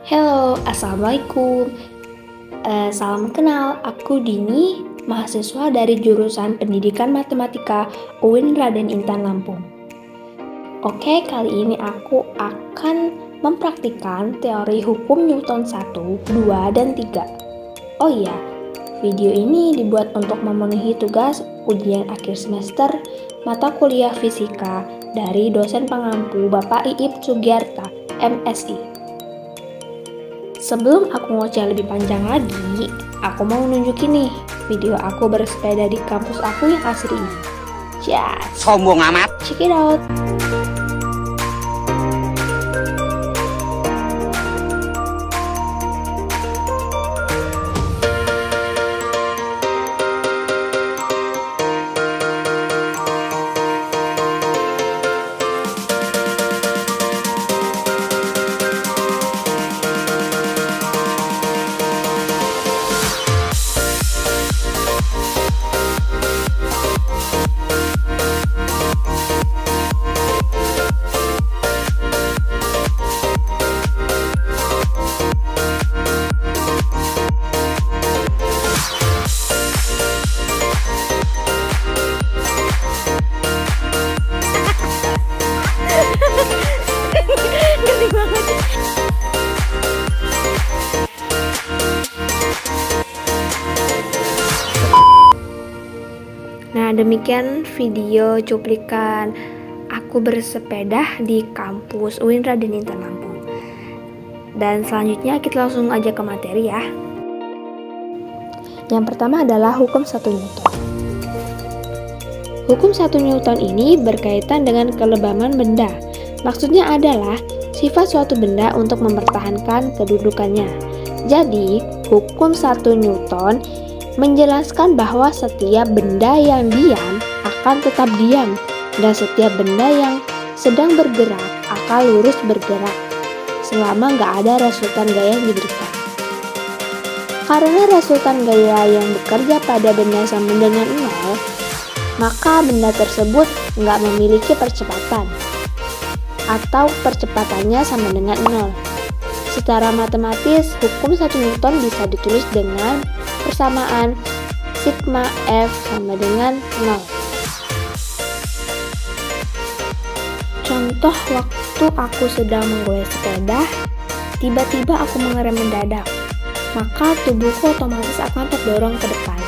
Halo, Assalamualaikum. Salam kenal, aku Dini, mahasiswa dari jurusan Pendidikan Matematika UIN Raden Intan Lampung. Oke, kali ini aku akan mempraktikkan teori hukum Newton 1, 2, dan 3. Oh iya, video ini dibuat untuk memenuhi tugas ujian akhir semester mata kuliah fisika dari dosen pengampu Bapak Iip Sugiarta, MSI. Sebelum aku ngoceh lebih panjang lagi, aku mau nunjukin nih video aku bersepeda di kampus aku yang asri ini. Just Sombong amat. check it out. Nah, demikian video cuplikan aku bersepeda di kampus UIN Raden Intan Lampung. Dan selanjutnya kita langsung aja ke materi ya. Yang pertama adalah hukum 1 Newton. Hukum 1 Newton ini berkaitan dengan kelebaman benda. Maksudnya adalah sifat suatu benda untuk mempertahankan kedudukannya. Jadi, hukum 1 Newton menjelaskan bahwa setiap benda yang diam akan tetap diam dan setiap benda yang sedang bergerak akan lurus bergerak selama nggak ada resultan gaya yang diberikan. Karena resultan gaya yang bekerja pada benda sama dengan 0, maka benda tersebut nggak memiliki percepatan atau percepatannya sama dengan 0. Secara matematis, hukum 1 Newton bisa ditulis dengan persamaan sigma F sama dengan 0. Contoh waktu aku sedang menggoyang sepeda, tiba-tiba aku mengerem mendadak, maka tubuhku otomatis akan terdorong ke depan.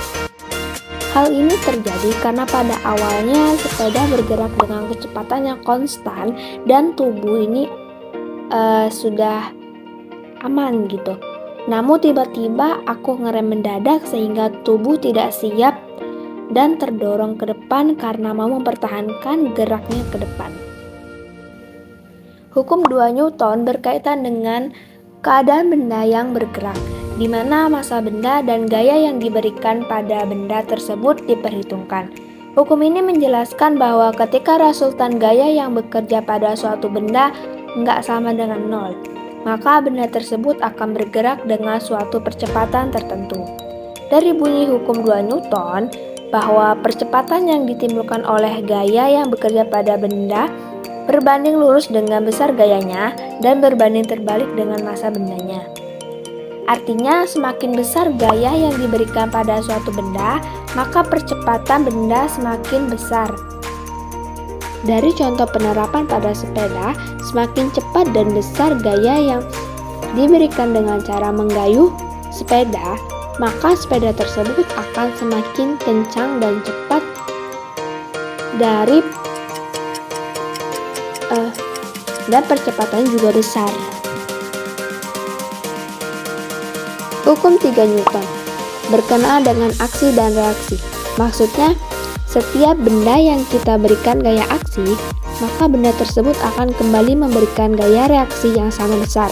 Hal ini terjadi karena pada awalnya sepeda bergerak dengan kecepatan yang konstan dan tubuh ini sudah aman gitu. Namun tiba-tiba aku ngerem mendadak sehingga tubuh tidak siap dan terdorong ke depan karena mau mempertahankan geraknya ke depan. Hukum 2 Newton berkaitan dengan keadaan benda yang bergerak, di mana massa benda dan gaya yang diberikan pada benda tersebut diperhitungkan. Hukum ini menjelaskan bahwa ketika resultan gaya yang bekerja pada suatu benda nggak sama dengan 0, maka benda tersebut akan bergerak dengan suatu percepatan tertentu. Dari bunyi hukum 2 Newton, bahwa percepatan yang ditimbulkan oleh gaya yang bekerja pada benda berbanding lurus dengan besar gayanya dan berbanding terbalik dengan massa bendanya. Artinya, semakin besar gaya yang diberikan pada suatu benda, maka percepatan benda semakin besar. Dari contoh penerapan pada sepeda, semakin cepat dan besar gaya yang diberikan dengan cara menggayuh sepeda, maka sepeda tersebut akan semakin kencang dan cepat dan percepatannya juga besar. Hukum 3 Newton berkenaan dengan aksi dan reaksi. Maksudnya, setiap benda yang kita berikan gaya aksi, maka benda tersebut akan kembali memberikan gaya reaksi yang sama besar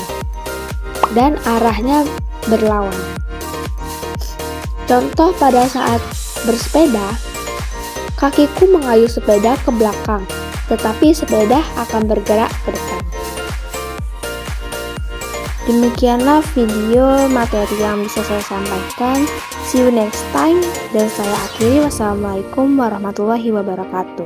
dan arahnya berlawanan. Contoh pada saat bersepeda, kakiku mengayuh sepeda ke belakang, tetapi sepeda akan bergerak ke depan. Demikianlah video materi yang bisa saya sampaikan. See you next time, dan saya akhiri. Wassalamualaikum warahmatullahi wabarakatuh.